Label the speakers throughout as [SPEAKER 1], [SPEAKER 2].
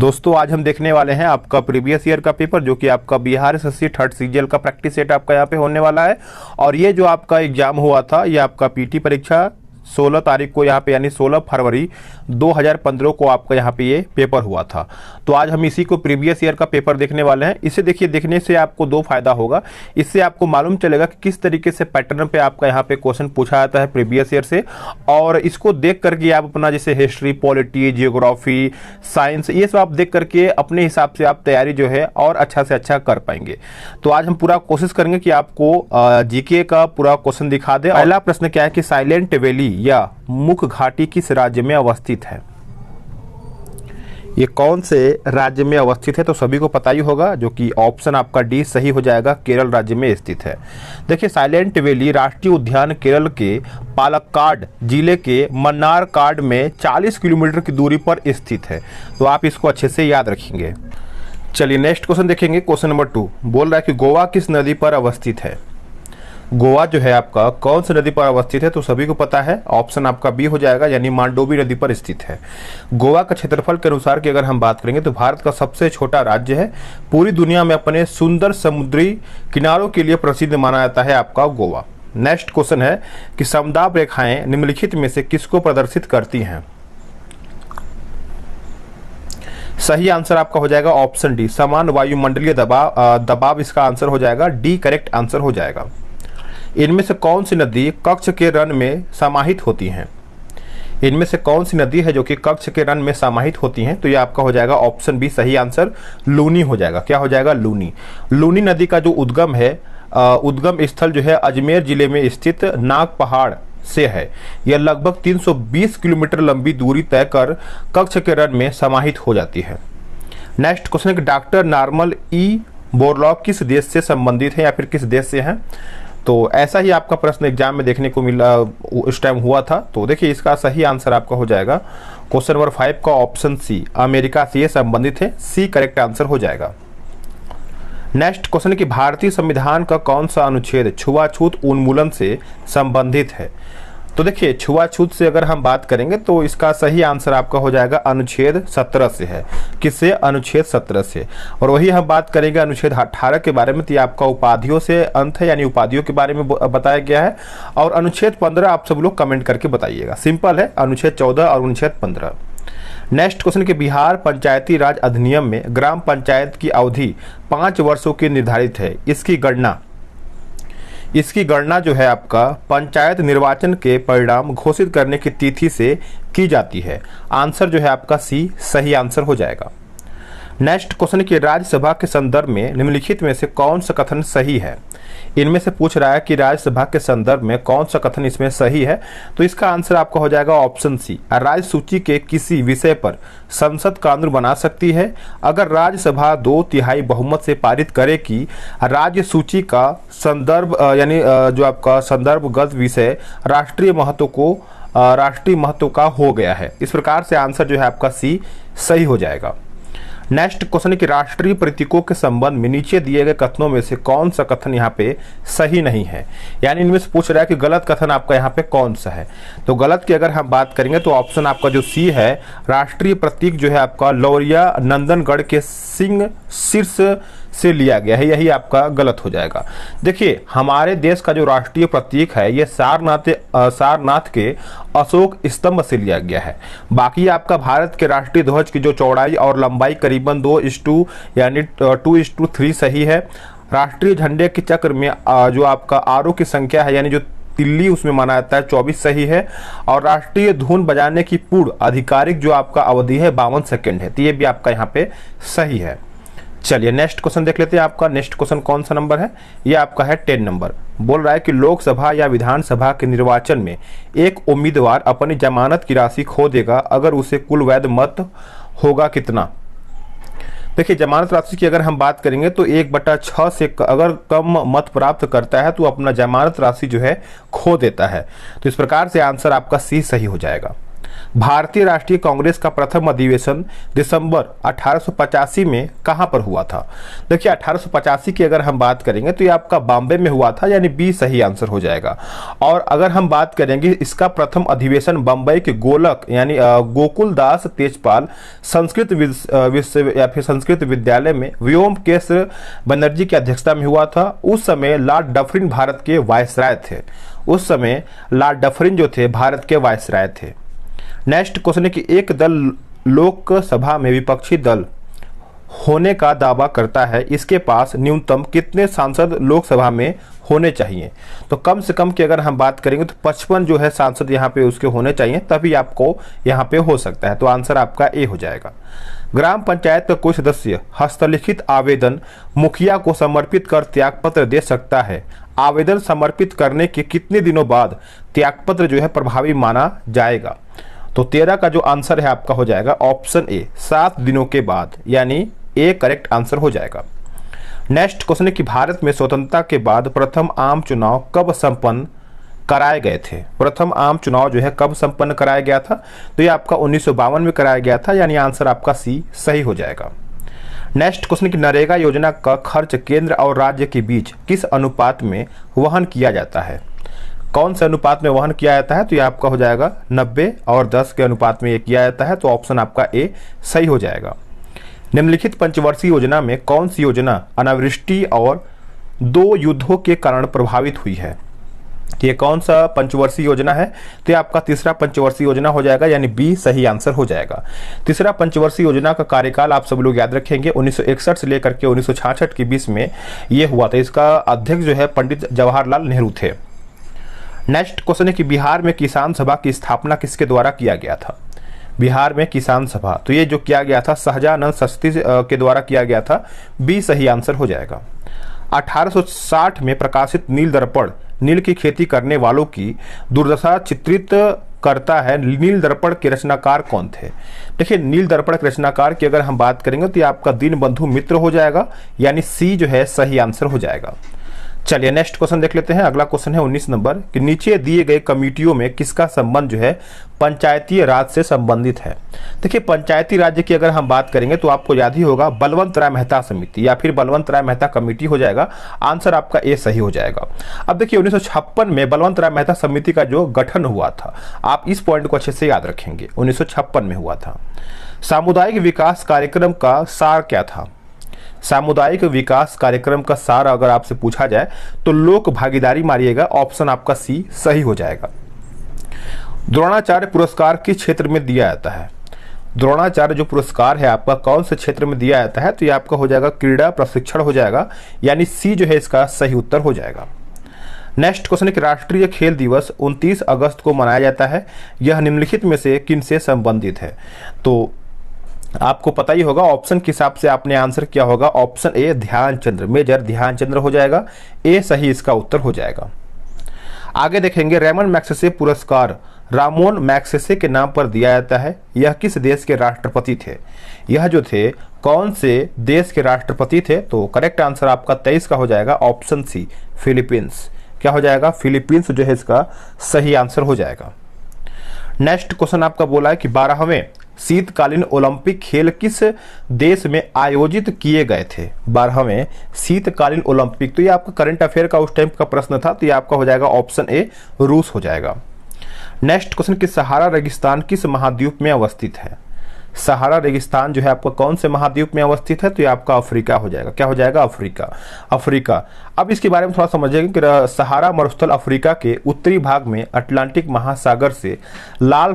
[SPEAKER 1] दोस्तों आज हम देखने वाले हैं आपका प्रीवियस ईयर का पेपर जो कि आपका बिहार एसएससी थर्ड सीजीएल का प्रैक्टिस सेट आपका यहाँ पे होने वाला है। और ये जो आपका एग्जाम हुआ था ये आपका पीटी परीक्षा 16 तारीख को यहाँ पे यानी 16 फरवरी 2015 को आपका यहाँ पे ये पेपर हुआ था। तो आज हम इसी को प्रीवियस ईयर का पेपर देखने वाले हैं। इसे देखिए, देखने से आपको दो फायदा होगा। इससे आपको मालूम चलेगा कि किस तरीके से पैटर्न पे आपका यहाँ पे क्वेश्चन पूछा जाता है प्रीवियस ईयर से, और इसको देख करके आप अपना जैसे हिस्ट्री, पॉलिटी, जियोग्राफी, साइंस, ये सब आप देख करके अपने हिसाब से आप तैयारी जो है और अच्छा से अच्छा कर पाएंगे। तो आज हम पूरा कोशिश करेंगे कि आपको जीके का पूरा क्वेश्चन दिखा दे। पहला प्रश्न क्या है कि साइलेंट वैली या मुख घाटी किस राज्य में अवस्थित है? ये कौन से राज्य में अवस्थित है? तो सभी को पता ही होगा, जो कि ऑप्शन आपका डी सही हो जाएगा, केरल राज्य में स्थित है। देखिए, साइलेंट वैली राष्ट्रीय उद्यान केरल के पालक्काड जिले के मन्नारकाड में 40 किलोमीटर की दूरी पर स्थित है। तो आप इसको अच्छे से याद रखेंगे। चलिए नेक्स्ट क्वेश्चन देखेंगे। क्वेश्चन नंबर 2 बोल रहा है कि गोवा किस नदी पर अवस्थित है? गोवा जो है आपका कौन सी नदी पर अवस्थित है? तो सभी को पता है, ऑप्शन आपका बी हो जाएगा, यानी मांडोवी नदी पर स्थित है। गोवा का क्षेत्रफल के अनुसार की अगर हम बात करेंगे तो भारत का सबसे छोटा राज्य है। पूरी दुनिया में अपने सुंदर समुद्री किनारों के लिए प्रसिद्ध माना जाता है आपका गोवा। नेक्स्ट क्वेश्चन है कि समदाब रेखाएं निम्नलिखित में से किसको प्रदर्शित करती हैं? सही आंसर आपका हो जाएगा ऑप्शन डी, समान वायुमंडलीय दबाव इसका आंसर हो जाएगा। डी करेक्ट आंसर हो जाएगा। इनमें से कौन सी नदी कक्ष के रन में समाहित होती हैं? इनमें से कौन सी नदी है जो कि कक्ष के रन में समाहित होती हैं? तो ये आपका हो जाएगा ऑप्शन बी सही आंसर, लूनी हो जाएगा। क्या हो जाएगा? लूनी। लूनी नदी का जो उद्गम है, उद्गम स्थल जो है अजमेर जिले में स्थित नाग पहाड़ से है। यह लगभग 320 किलोमीटर लंबी दूरी तय कर कक्ष के रन में समाहित हो जाती है। नेक्स्ट क्वेश्चन है कि डॉक्टर नॉर्मन ई बोरलॉग किस देश से संबंधित है या फिर किस देश से हैं? तो ऐसा ही आपका प्रश्न एग्जाम में देखने को मिला, उस टाइम हुआ था। तो देखिए, इसका सही आंसर आपका हो जाएगा क्वेश्चन नंबर 5 का ऑप्शन सी, अमेरिका से संबंधित है। सी करेक्ट आंसर हो जाएगा। नेक्स्ट क्वेश्चन कि भारतीय संविधान का कौन सा अनुच्छेद छुआछूत उन्मूलन से संबंधित है? तो देखिए, छुआछूत से अगर हम बात करेंगे तो इसका सही आंसर आपका हो जाएगा अनुच्छेद 17 से है। किससे? अनुच्छेद 17 से। और वही हम बात करेंगे अनुच्छेद 18 के बारे में। तो ये आपका उपाधियों से अंत है, यानी उपाधियों के बारे में बताया गया है। और अनुच्छेद 15 आप सब लोग कमेंट करके बताइएगा। सिंपल है, अनुच्छेद 14 और अनुच्छेद 15। नेक्स्ट क्वेश्चन के बिहार पंचायती राज अधिनियम में ग्राम पंचायत की अवधि 5 वर्षों की निर्धारित है। इसकी गणना जो है आपका पंचायत निर्वाचन के परिणाम घोषित करने की तिथि से की जाती है। आंसर जो है आपका सी सही आंसर हो जाएगा। नेक्स्ट क्वेश्चन कि राज्यसभा के संदर्भ में निम्नलिखित में से कौन सा कथन सही है? इनमें से पूछ रहा है कि राज्यसभा के संदर्भ में कौन सा कथन इसमें सही है? तो इसका आंसर आपका हो जाएगा ऑप्शन सी, राज्य सूची के किसी विषय पर संसद कानून बना सकती है अगर राज्यसभा 2/3 बहुमत से पारित करे कि राज्य सूची का संदर्भ यानी जो आपका संदर्भगत विषय राष्ट्रीय महत्व का हो गया है। इस प्रकार से आंसर जो है आपका सी सही हो जाएगा। नेक्स्ट क्वेश्चन कि राष्ट्रीय प्रतीकों के संबंध में नीचे दिए गए कथनों में से कौन सा कथन यहाँ पे सही नहीं है? यानी इनमें से पूछ रहा है कि गलत कथन आपका यहाँ पे कौन सा है। तो गलत की अगर हम बात करेंगे तो ऑप्शन आपका जो सी है, राष्ट्रीय प्रतीक जो है आपका लौरिया नंदनगढ़ के सिंह शीर्ष से लिया गया है, यही आपका गलत हो जाएगा। देखिए, हमारे देश का जो राष्ट्रीय प्रतीक है ये सारनाथ के अशोक स्तंभ से लिया गया है। बाकी आपका भारत के राष्ट्रीय ध्वज की जो चौड़ाई और लंबाई करीबन 2:2 यानी 2:3 सही है। राष्ट्रीय झंडे के चक्र में जो आपका आरों की संख्या है, यानी जो तिल्ली उसमें माना जाता है, 24 सही है। और राष्ट्रीय धुन बजाने की पूर्ण आधिकारिक जो आपका अवधि है 52 सेकेंड है। तो ये भी आपका यहाँ पे सही है। चलिए नेक्स्ट क्वेश्चन देख लेते हैं। आपका नेक्स्ट क्वेश्चन कौन सा नंबर है? ये आपका है 10 नंबर। बोल रहा है कि लोकसभा या विधानसभा के निर्वाचन में एक उम्मीदवार अपनी जमानत की राशि खो देगा अगर उसे कुल वैध मत होगा कितना? देखिए, जमानत राशि की अगर हम बात करेंगे तो 1/6 से अगर कम मत प्राप्त करता है तो अपना जमानत राशि जो है खो देता है। तो इस प्रकार से आंसर आपका सी सही हो जाएगा। भारतीय राष्ट्रीय कांग्रेस का प्रथम अधिवेशन दिसंबर 1885 में कहां पर हुआ था? देखिए 1885 की अगर हम बात करेंगे तो ये आपका बॉम्बे में हुआ था, यानी बी सही आंसर हो जाएगा। और अगर हम बात करेंगे इसका प्रथम अधिवेशन बंबई के गोलक यानी गोकुलदास तेजपाल संस्कृत विश्व या फिर संस्कृत विद्यालय में व्योमकेश बनर्जी की अध्यक्षता में हुआ था। उस समय लॉर्ड डफरिन भारत के वायसराय थे। उस समय लॉर्ड डफरिन जो थे भारत के वायसराय थे। नेक्स्ट क्वेश्चन है कि एक दल लोकसभा में विपक्षी दल होने का दावा करता है, इसके पास न्यूनतम कितने सांसद लोकसभा में होने चाहिए? तो कम से कम की अगर हम बात करेंगे तो 55 जो है सांसद यहाँ पे उसके होने चाहिए, तभी आपको यहाँ पे हो सकता है। तो आंसर आपका ए हो जाएगा। ग्राम पंचायत का कोई सदस्य हस्तलिखित आवेदन मुखिया को समर्पित कर त्यागपत्र दे सकता है। आवेदन समर्पित करने के कितने दिनों बाद त्यागपत्र जो है प्रभावी माना जाएगा? तो 13 का जो आंसर है आपका हो जाएगा ऑप्शन ए 7 दिनों के बाद, यानी ए करेक्ट आंसर हो जाएगा। नेक्स्ट क्वेश्चन है कि भारत में स्वतंत्रता के बाद प्रथम आम चुनाव कब संपन्न कराए गए थे? प्रथम आम चुनाव जो है कब संपन्न कराया गया था? तो ये आपका 1952 में कराया गया था, यानी आंसर आपका सी सही हो जाएगा। नेक्स्ट क्वेश्चन की नरेगा योजना का खर्च केंद्र और राज्य के बीच किस अनुपात में वहन किया जाता है? कौन से अनुपात में वहन किया जाता है? तो ये आपका हो जाएगा 90 और 10 के अनुपात में ये किया जाता है। तो ऑप्शन आपका ए सही हो जाएगा। निम्नलिखित पंचवर्षीय योजना में कौन सी योजना अनावृष्टि और 2 युद्धों के कारण प्रभावित हुई है? ये कौन सा पंचवर्षीय योजना है? तो ये आपका तीसरा पंचवर्षीय योजना हो जाएगा, यानी बी सही आंसर हो जाएगा। तीसरा पंचवर्षीय योजना का कार्यकाल आप सब लोग याद रखेंगे 1961 से लेकर के 1966 के बीच में ये हुआ था। इसका अध्यक्ष जो है पंडित जवाहरलाल नेहरू थे। नेक्स्ट क्वेश्चन है कि बिहार में किसान सभा की स्थापना किसके द्वारा किया गया था? बिहार में किसान सभा, तो ये जो किया गया था सहजानंद सस्ती के द्वारा किया गया था। बी सही आंसर हो जाएगा। 1860 में प्रकाशित नील दर्पण नील की खेती करने वालों की दुर्दशा चित्रित करता है। नील दर्पण के रचनाकार कौन थे? देखिए नील दर्पण के रचनाकार की अगर हम बात करेंगे तो ये आपका दीनबंधु मित्र हो जाएगा, यानी सी जो है सही आंसर हो जाएगा। चलिए नेक्स्ट क्वेश्चन देख लेते हैं। अगला क्वेश्चन है 19 नंबर कि नीचे दिए गए कमेटियों में किसका संबंध जो है पंचायती राज से संबंधित है? देखिए पंचायती राज्य की अगर हम बात करेंगे तो आपको याद ही होगा बलवंत राय मेहता समिति या फिर बलवंत राय मेहता कमेटी हो जाएगा। आंसर आपका ए सही हो जाएगा। अब देखिए 1956 में बलवंत राय मेहता समिति का जो गठन हुआ था, आप इस पॉइंट को अच्छे से याद रखेंगे, 1956 में हुआ था। सामुदायिक विकास कार्यक्रम का सार क्या था? सामुदायिक विकास कार्यक्रम का सार अगर आपसे पूछा जाए तो लोक भागीदारी मारिएगा, ऑप्शन आपका सी सही हो जाएगा। द्रोणाचार्य पुरस्कार किस क्षेत्र में दिया जाता है? द्रोणाचार्य जो पुरस्कार है आपका कौन से क्षेत्र में दिया जाता है? तो ये आपका हो जाएगा क्रीड़ा प्रशिक्षण हो जाएगा, यानी सी जो है इसका सही उत्तर हो जाएगा। नेक्स्ट क्वेश्चन है कि राष्ट्रीय खेल दिवस 29 अगस्त को मनाया जाता है, यह निम्नलिखित में से किन से संबंधित है? तो आपको पता ही होगा, ऑप्शन के हिसाब से आपने आंसर किया होगा, option A Dhyanchand, major Dhyanchand हो जाएगा। ए सही इसका उत्तर हो जाएगा। आगे देखेंगे रेमन मैग्सेसे पुरस्कार रामोन मैग्सेसे के नाम पर दिया जाता है, यह किस देश के राष्ट्रपति थे? यह जो थे कौन से देश के राष्ट्रपति थे? तो करेक्ट आंसर आपका 23 का हो जाएगा, ऑप्शन सी फिलीपींस। क्या हो जाएगा? फिलीपींस जो है इसका सही आंसर हो जाएगा। नेक्स्ट क्वेश्चन आपका बोला है कि 12वें शीतकालीन ओलंपिक खेल किस देश में आयोजित किए गए थे? 12वें शीतकालीन ओलंपिक, तो ये आपका करंट अफेयर का उस टाइम का प्रश्न था, तो ये आपका हो जाएगा ऑप्शन ए रूस हो जाएगा। नेक्स्ट क्वेश्चन कि सहारा रेगिस्तान किस महाद्वीप में अवस्थित है? सहारा रेगिस्तान जो है आपका कौन से महाद्वीप में अवस्थित है? तो ये आपका अफ्रीका हो जाएगा। क्या हो जाएगा? अफ्रीका। अफ्रीका। अब इसके बारे में थोड़ा समझिएगा कि सहारा मरुस्थल अफ्रीका के उत्तरी भाग में अटलांटिक महासागर से लाल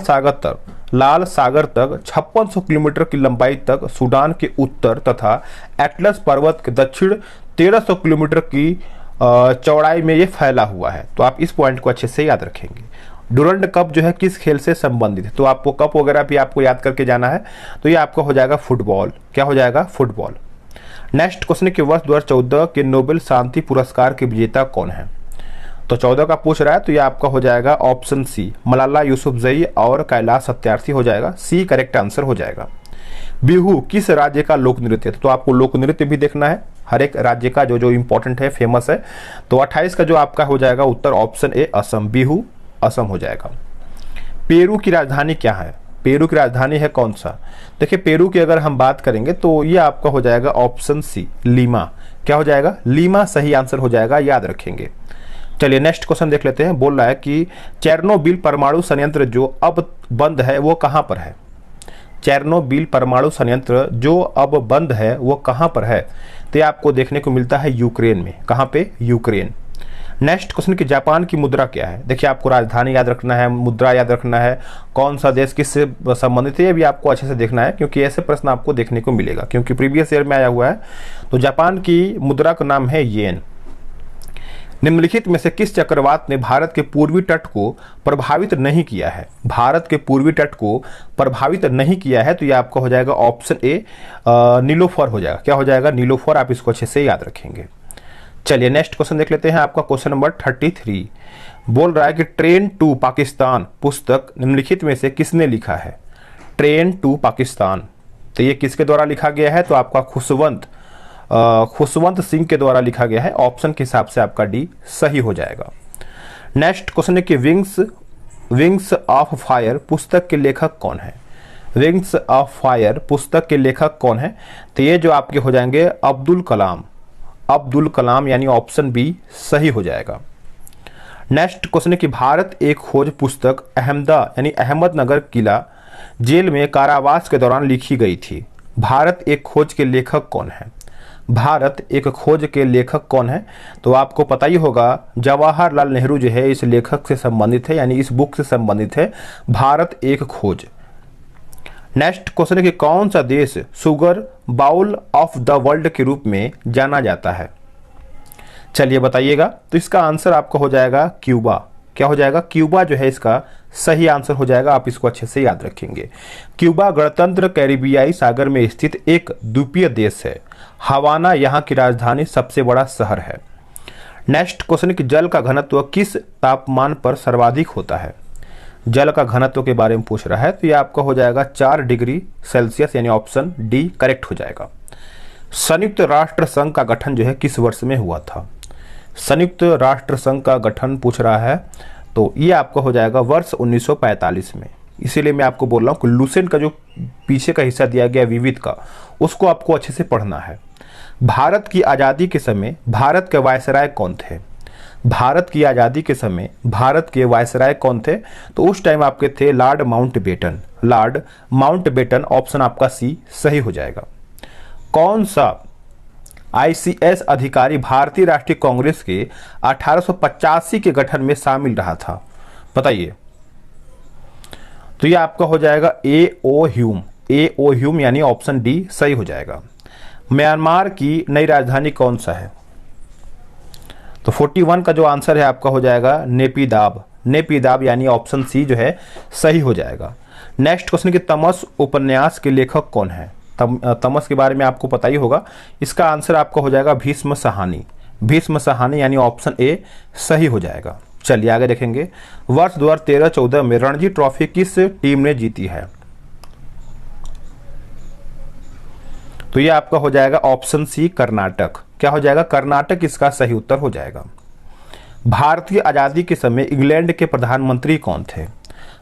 [SPEAKER 1] सागर तक 5600 किलोमीटर की लंबाई तक सूडान के उत्तर तथा एटलस पर्वत के दक्षिण 1300 किलोमीटर की चौड़ाई में ये फैला हुआ है। तो आप इस पॉइंट को अच्छे से याद रखेंगे। डुरंड कप जो है किस खेल से संबंधित है? तो आपको कप वगैरह भी आपको याद करके जाना है, तो ये आपका हो जाएगा फुटबॉल। क्या हो जाएगा? फुटबॉल। नेक्स्ट क्वेश्चन के वर्ष 2014 के नोबेल शांति पुरस्कार के विजेता कौन है? तो 14 का पूछ रहा है, तो ये आपका हो जाएगा ऑप्शन सी मलाला यूसुफजई और कैलाश सत्यार्थी हो जाएगा। सी करेक्ट आंसर हो जाएगा। बिहू किस राज्य का लोक नृत्य है? तो आपको लोक नृत्य भी देखना है, हर एक राज्य का जो इंपॉर्टेंट है, फेमस है। तो 28 का जो आपका हो जाएगा उत्तर ऑप्शन ए असम। बिहू असम हो जाएगा। पेरू की राजधानी क्या है? पेरू की राजधानी है कौन सा? देखिए पेरू की अगर हम बात करेंगे तो ये आपका हो जाएगा ऑप्शन सी, लीमा। क्या हो जाएगा? लीमा सही आंसर हो जाएगा, याद रखेंगे। चलिए नेक्स्ट क्वेश्चन देख लेते हैं। बोल रहा है कि चेरनोबिल परमाणु संयंत्र जो अब बंद है वो कहाँ पर है? चेरनोबिल परमाणु संयंत्र जो अब बंद है वो कहाँ पर है? तो ये आपको देखने को मिलता है यूक्रेन में। कहाँ पे? यूक्रेन। नेक्स्ट क्वेश्चन कि जापान की मुद्रा क्या है? देखिए आपको राजधानी याद रखना है, मुद्रा याद रखना है, कौन सा देश किससे संबंधित है ये भी आपको अच्छे से देखना है, क्योंकि ऐसे प्रश्न आपको देखने को मिलेगा, क्योंकि प्रीवियस ईयर में आया हुआ है। तो जापान की मुद्रा का नाम है येन। निम्नलिखित में से किस चक्रवात ने भारत के पूर्वी तट को प्रभावित नहीं किया है? भारत के पूर्वी तट को प्रभावित नहीं किया है, तो ये आपका हो जाएगा ऑप्शन ए, नीलोफर हो जाएगा। क्या हो जाएगा? नीलोफर। आप इसको अच्छे से याद रखेंगे। चलिए नेक्स्ट क्वेश्चन देख लेते हैं। आपका क्वेश्चन नंबर 33 बोल रहा है कि ट्रेन टू पाकिस्तान पुस्तक निम्नलिखित में से किसने लिखा है? ट्रेन टू पाकिस्तान, तो ये किसके द्वारा लिखा गया है? तो आपका खुशवंत सिंह के द्वारा लिखा गया है। ऑप्शन के हिसाब से आपका डी सही हो जाएगा। नेक्स्ट क्वेश्चन है कि विंग्स ऑफ फायर पुस्तक के लेखक कौन है? विंग्स ऑफ फायर पुस्तक के लेखक कौन है? तो ये जो आपके हो जाएंगे अब्दुल कलाम। अब्दुल कलाम यानी ऑप्शन बी सही हो जाएगा। नेक्स्ट क्वेश्चन है कि भारत एक खोज पुस्तक अहमदनगर किला जेल में कारावास के दौरान लिखी गई थी। भारत एक खोज के लेखक कौन है? भारत एक खोज के लेखक कौन है? तो आपको पता ही होगा, जवाहरलाल नेहरू जो है इस लेखक से संबंधित है, यानी इस बुक से संबंधित है, भारत एक खोज। नेक्स्ट क्वेश्चन है कि कौन सा देश sugar bowl of the world के रूप में जाना जाता है? चलिए बताइएगा। तो इसका आंसर आपका हो जाएगा क्यूबा। क्या हो जाएगा? क्यूबा जो है इसका सही आंसर हो जाएगा। आप इसको अच्छे से याद रखेंगे। क्यूबा गणतंत्र कैरिबियाई सागर में स्थित एक द्वीपीय देश है। हवाना यहाँ की राजधानी, सबसे बड़ा शहर है। नेक्स्ट क्वेश्चन कि जल का घनत्व किस तापमान पर सर्वाधिक होता है? जल का घनत्व के बारे में पूछ रहा है, तो ये आपका हो जाएगा 4 डिग्री सेल्सियस, यानी ऑप्शन डी करेक्ट हो जाएगा। संयुक्त राष्ट्र संघ का गठन जो है किस वर्ष में हुआ था? संयुक्त राष्ट्र संघ का गठन पूछ रहा है, तो ये आपका हो जाएगा वर्ष 1945 में। इसीलिए मैं आपको बोल रहा हूँ कि लुसेंट का जो पीछे का हिस्सा दिया गया विविध का, उसको आपको अच्छे से पढ़ना है। भारत की आज़ादी के समय भारत के वायसराय कौन थे? भारत की आज़ादी के समय भारत के वायसराय कौन थे? तो उस टाइम आपके थे Lord Mountbatten. Lord Mountbatten, option आपका सी सही हो जाएगा। कौन सा आईसीएस अधिकारी भारतीय राष्ट्रीय कांग्रेस के 1885 के गठन में शामिल रहा था? बताइए। तो ये आपका हो जाएगा ए.ओ. ह्यूम। ए.ओ. ह्यूम यानी ऑप्शन डी सही हो जाएगा। म्यांमार की नई राजधानी कौन सा है? तो 41 का जो आंसर है आपका हो जाएगा नेपिदाब। नेपिदाब यानी ऑप्शन सी जो है सही हो जाएगा। नेक्स्ट क्वेश्चन कि तमस उपन्यास के लेखक कौन है? तमस के बारे में आपको पता ही होगा। इसका आंसर आपका हो जाएगा भीष्म साहनी। भीष्म साहनी यानी ऑप्शन ए सही हो जाएगा। चलिए आगे देखेंगे। वर्ष 2013-14 में रणजी ट्रॉफी किस टीम ने जीती है? तो ये आपका हो जाएगा ऑप्शन सी कर्नाटक। क्या हो जाएगा? कर्नाटक इसका सही उत्तर हो जाएगा। भारतीय आजादी के समय इंग्लैंड के प्रधानमंत्री कौन थे?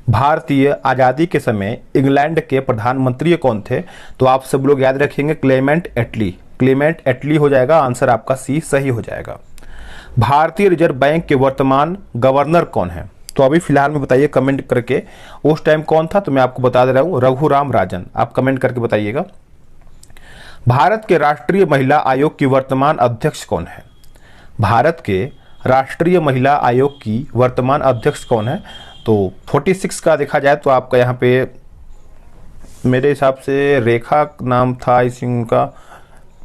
[SPEAKER 1] भारतीय आजादी के समय इंग्लैंड के प्रधानमंत्री कौन थे? तो आप सब लोग याद रखेंगे क्लेमेंट एटली। क्लेमेंट एटली हो जाएगा। आंसर आपका सी सही हो जाएगा। भारतीय रिजर्व बैंक के वर्तमान गवर्नर कौन है? तो अभी फिलहाल में बताइए कमेंट करके। उस टाइम कौन था? तो मैं आपको बता दे रहा हूँ, रघुराम राजन। आप कमेंट करके बताइएगा। भारत के राष्ट्रीय महिला आयोग की वर्तमान अध्यक्ष कौन है? भारत के राष्ट्रीय महिला आयोग की वर्तमान अध्यक्ष कौन है? तो 46 का देखा जाए तो आपका यहाँ पे मेरे हिसाब से रेखा नाम था इसी उनका,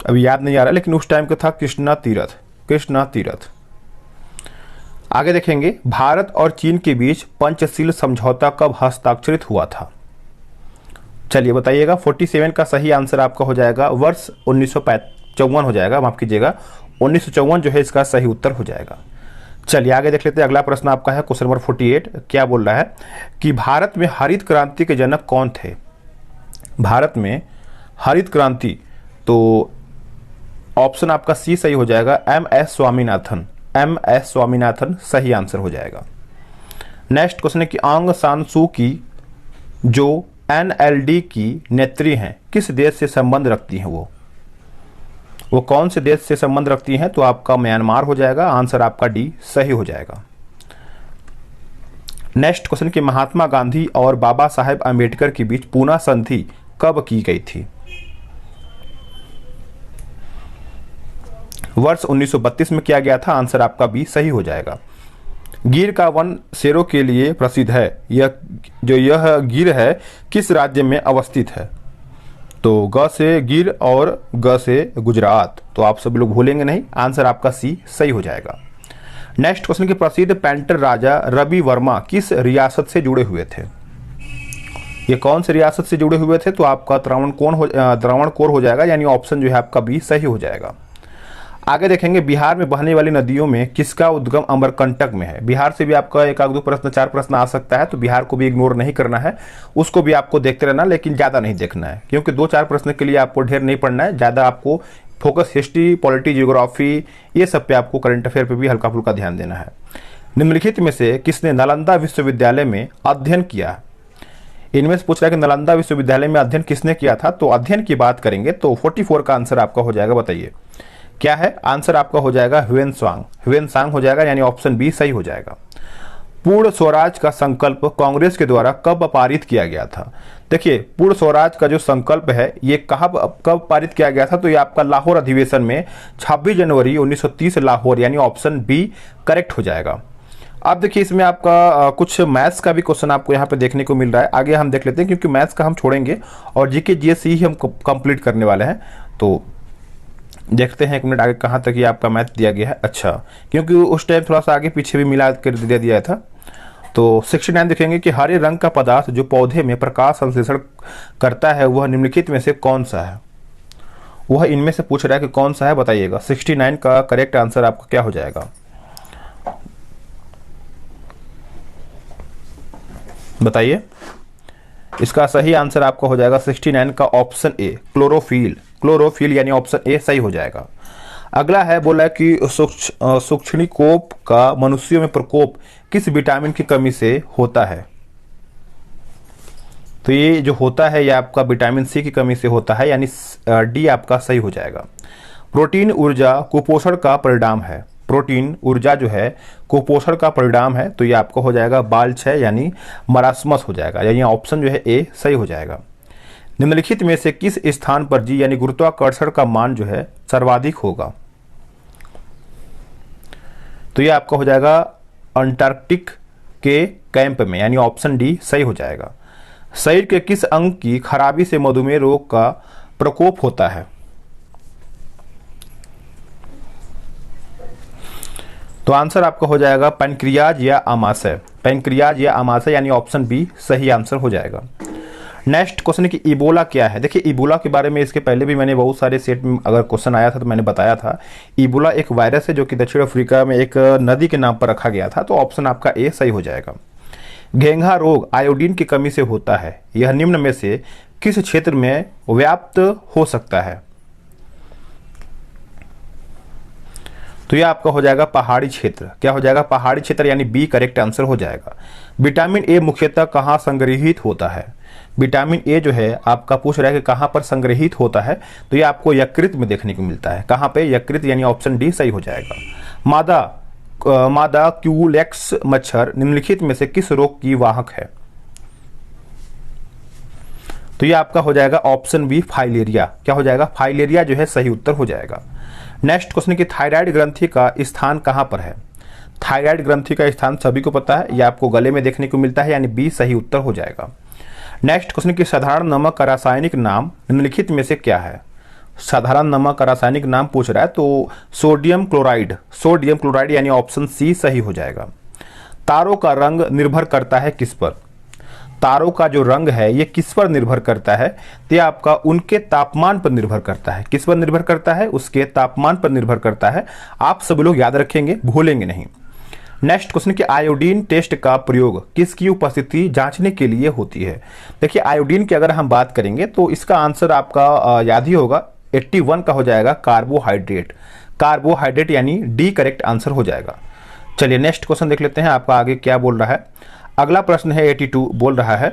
[SPEAKER 1] अभी याद नहीं आ रहा, लेकिन उस टाइम का था कृष्णा तीरथ। कृष्णा तीरथ। आगे देखेंगे। भारत और चीन के बीच पंचशील समझौता कब हस्ताक्षरित हुआ था? चलिए बताइएगा। 47 का सही आंसर आपका हो जाएगा वर्ष 1954 हो जाएगा, माफ कीजिएगा 1954 जो है इसका सही उत्तर हो जाएगा। चलिए आगे देख लेते हैं। अगला प्रश्न आपका है क्वेश्चन नंबर 48। क्या बोल रहा है कि भारत में हरित क्रांति के जनक कौन थे? भारत में हरित क्रांति, तो ऑप्शन आपका सी सही हो जाएगा, M S Swaminathan. M S Swaminathan सही आंसर हो जाएगा। नेक्स्ट क्वेश्चन है कि आंग सान सू की जो NLD की नेत्री हैं किस देश से संबंध रखती हैं? वो कौन से देश से संबंध रखती हैं? तो आपका म्यांमार हो जाएगा। आंसर आपका डी सही हो जाएगा। नेक्स्ट क्वेश्चन कि महात्मा गांधी और बाबा साहेब अम्बेडकर के बीच पूना संधि कब की गई थी? वर्ष 1932 में किया गया था। आंसर आपका बी सही हो जाएगा। गिर का वन शेरों के लिए प्रसिद्ध है। यह गिर है किस राज्य में अवस्थित है? तो ग से गिर और ग से गुजरात, तो आप सभी लोग भूलेंगे नहीं। आंसर आपका सी सही हो जाएगा। नेक्स्ट क्वेश्चन के प्रसिद्ध पेंटर राजा रवि वर्मा किस रियासत से जुड़े हुए थे? ये कौन से रियासत से जुड़े हुए थे? तो आपका त्रावणकोर हो जाएगा, यानी ऑप्शन जो है आपका बी सही हो जाएगा। आगे देखेंगे बिहार में बहने वाली नदियों में किसका उद्गम अमरकंटक में है? बिहार से भी आपका एक आध दो प्रश्न, चार प्रश्न आ सकता है, तो बिहार को भी इग्नोर नहीं करना है, उसको भी आपको देखते रहना, लेकिन ज़्यादा नहीं देखना है, क्योंकि दो चार प्रश्न के लिए आपको ढेर नहीं पढ़ना है। ज़्यादा आपको फोकस हिस्ट्री, पॉलिटी, जियोग्राफी, ये सब पे आपको करंट अफेयर पे भी हल्का फुल्का ध्यान देना है। निम्नलिखित में से किसने नालंदा विश्वविद्यालय में अध्ययन किया? इनमें से पूछ रहा है कि नालंदा विश्वविद्यालय में अध्ययन किसने किया था? तो अध्ययन की बात करेंगे तो 44 का आंसर आपका हो जाएगा। बताइए क्या है? आंसर आपका हो जाएगा ह्वेनसांग हो जाएगा, यानी ऑप्शन बी सही हो जाएगा। पूर्ण स्वराज का संकल्प कांग्रेस के द्वारा कब पारित किया गया था? देखिए, पूर्ण स्वराज का जो संकल्प है ये कब पारित किया गया था? तो ये आपका लाहौर अधिवेशन में 26 जनवरी 1930 लाहौर, यानी ऑप्शन बी करेक्ट हो जाएगा। अब देखिए, इसमें आपका कुछ मैथ्स का भी क्वेश्चन आपको यहाँ पे देखने को मिल रहा है। आगे हम देख लेते हैं, क्योंकि मैथ्स का हम छोड़ेंगे और जीके जीएस ही हम कंप्लीट करने वाले हैं। तो देखते हैं एक मिनट आगे कहाँ तक ये आपका मैथ दिया गया है। अच्छा, क्योंकि उस टाइम थोड़ा सा आगे पीछे भी मिला कर दे दिया था। तो 69 देखेंगे कि हरे रंग का पदार्थ जो पौधे में प्रकाश संश्लेषण करता है वह निम्नलिखित में से कौन सा है? वह इनमें से पूछ रहा है कि कौन सा है, बताइएगा। 69 का करेक्ट आंसर आपका क्या हो जाएगा? बताइए। इसका सही आंसर आपका हो जाएगा 69 का ऑप्शन ए, क्लोरोफिल, यानी ऑप्शन ए सही हो जाएगा। अगला है, बोला है कि सूक्ष्मकोप का मनुष्यों में प्रकोप किस विटामिन की कमी से होता है? तो ये जो होता है ये आपका विटामिन सी की कमी से होता है, यानी डी आपका सही हो जाएगा। प्रोटीन ऊर्जा कुपोषण का परिणाम है। प्रोटीन ऊर्जा जो है कुपोषण का परिणाम है, तो ये आपका हो जाएगा बालक्षय, यानी मरासमस हो जाएगा, यानी ऑप्शन जो है ए सही हो जाएगा। निम्नलिखित में से किस स्थान पर जी यानी गुरुत्वाकर्षण का मान जो है सर्वाधिक होगा? तो ये आपका हो जाएगा अंटार्कटिक के कैंप में, यानी ऑप्शन डी सही हो जाएगा। शरीर के किस अंग की खराबी से मधुमेह रोग का प्रकोप होता है? तो आंसर आपका हो जाएगा पैनक्रियाज या आमाशय, यानी ऑप्शन बी सही आंसर हो जाएगा। नेक्स्ट क्वेश्चन है कि इबोला क्या है? देखिए, इबोला के बारे में इसके पहले भी मैंने बहुत सारे सेट में अगर क्वेश्चन आया था तो मैंने बताया था। इबोला एक वायरस है जो कि दक्षिण अफ्रीका में एक नदी के नाम पर रखा गया था, तो ऑप्शन आपका ए सही हो जाएगा। घेंघा रोग आयोडीन की कमी से होता है, यह निम्न में से किस क्षेत्र में व्याप्त हो सकता है? तो यह आपका हो जाएगा पहाड़ी क्षेत्र। क्या हो जाएगा? पहाड़ी क्षेत्र, यानी बी करेक्ट आंसर हो जाएगा। विटामिन ए मुख्यतः कहाँ संग्रहित होता है? विटामिन ए जो है आपका पूछ रहा है कि कहाँ पर संग्रहित होता है, तो ये आपको यकृत में देखने को मिलता है। कहाँ पे? यकृत, यानी ऑप्शन डी सही हो जाएगा। मादा क्यूलेक्स मच्छर निम्नलिखित में से किस रोग की वाहक है? तो ये आपका हो जाएगा ऑप्शन बी फाइलेरिया। क्या हो जाएगा? फाइलेरिया जो है सही उत्तर हो जाएगा। नेक्स्ट क्वेश्चन की थायराइड ग्रंथि का स्थान कहाँ पर है? थायराइड ग्रंथि का स्थान सभी को पता है, यह आपको गले में देखने को मिलता है, यानी बी सही उत्तर हो जाएगा। नेक्स्ट क्वेश्चन की साधारण नमक का रासायनिक नाम निम्नलिखित में से क्या है? साधारण नमक का रासायनिक नाम पूछ रहा है, तो सोडियम क्लोराइड, यानी ऑप्शन सी सही हो जाएगा। तारों का रंग निर्भर करता है किस पर? तारों का जो रंग है ये किस पर निर्भर करता है? तो ये आपका उनके तापमान पर निर्भर करता है। किस पर निर्भर करता है? उसके तापमान पर निर्भर करता है। आप सभी लोग याद रखेंगे, भूलेंगे नहीं। नेक्स्ट क्वेश्चन कि आयोडीन टेस्ट का प्रयोग किसकी उपस्थिति जांचने के लिए होती है? देखिए, आयोडीन की अगर हम बात करेंगे तो इसका आंसर आपका याद ही होगा, 81 का हो जाएगा कार्बोहाइड्रेट, यानी डी करेक्ट आंसर हो जाएगा। चलिए नेक्स्ट क्वेश्चन देख लेते हैं आपका आगे क्या बोल रहा है। अगला प्रश्न है 82, बोल रहा है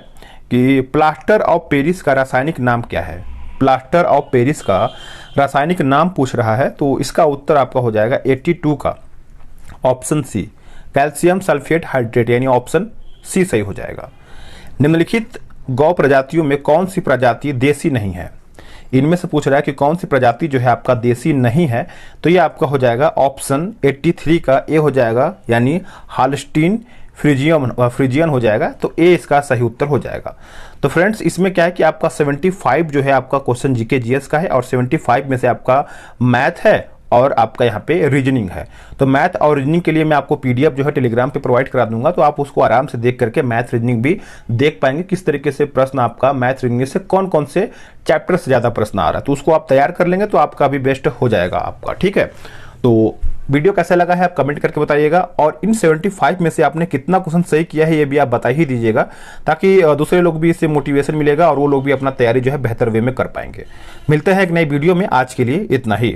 [SPEAKER 1] कि प्लास्टर ऑफ पेरिस का रासायनिक नाम क्या है। प्लास्टर ऑफ पेरिस का रासायनिक नाम पूछ रहा है, तो इसका उत्तर आपका हो जाएगा 82 का option C, calcium sulphate hydrate, यानी ऑप्शन सी सही हो जाएगा। निम्नलिखित गौ प्रजातियों में कौन सी प्रजाति देसी नहीं है। इनमें से पूछ रहा है कि कौन सी प्रजाति जो है आपका देसी नहीं है, तो ये आपका हो जाएगा ऑप्शन 83 का ए हो जाएगा, यानी हाल्स्टीन फ्रीजियन हो जाएगा। तो ए इसका सही उत्तर हो जाएगा। तो फ्रेंड्स, इसमें क्या है कि आपका 75 जो है आपका क्वेश्चन जीके जीएस का है, और 75 में से आपका मैथ है और आपका यहाँ पे रीजनिंग है। तो मैथ और रीजनिंग के लिए मैं आपको पीडीएफ जो है टेलीग्राम पे प्रोवाइड करा दूंगा, तो आप उसको आराम से देख करके मैथ रीजनिंग भी देख पाएंगे, किस तरीके से प्रश्न आपका मैथ रीजनिंग से कौन कौन से चैप्टर से ज़्यादा प्रश्न आ रहा है। तो उसको आप तैयार कर लेंगे तो आपका भी बेस्ट हो जाएगा आपका, ठीक है। तो वीडियो कैसा लगा है आप कमेंट करके बताइएगा, और इन 75 में से आपने कितना क्वेश्चन सही किया है ये भी आप बता ही दीजिएगा, ताकि दूसरे लोग भी इससे मोटिवेशन मिलेगा और वो लोग भी अपना तैयारी जो है बेहतर वे में कर पाएंगे। मिलते हैं एक नई वीडियो में, आज के लिए इतना ही।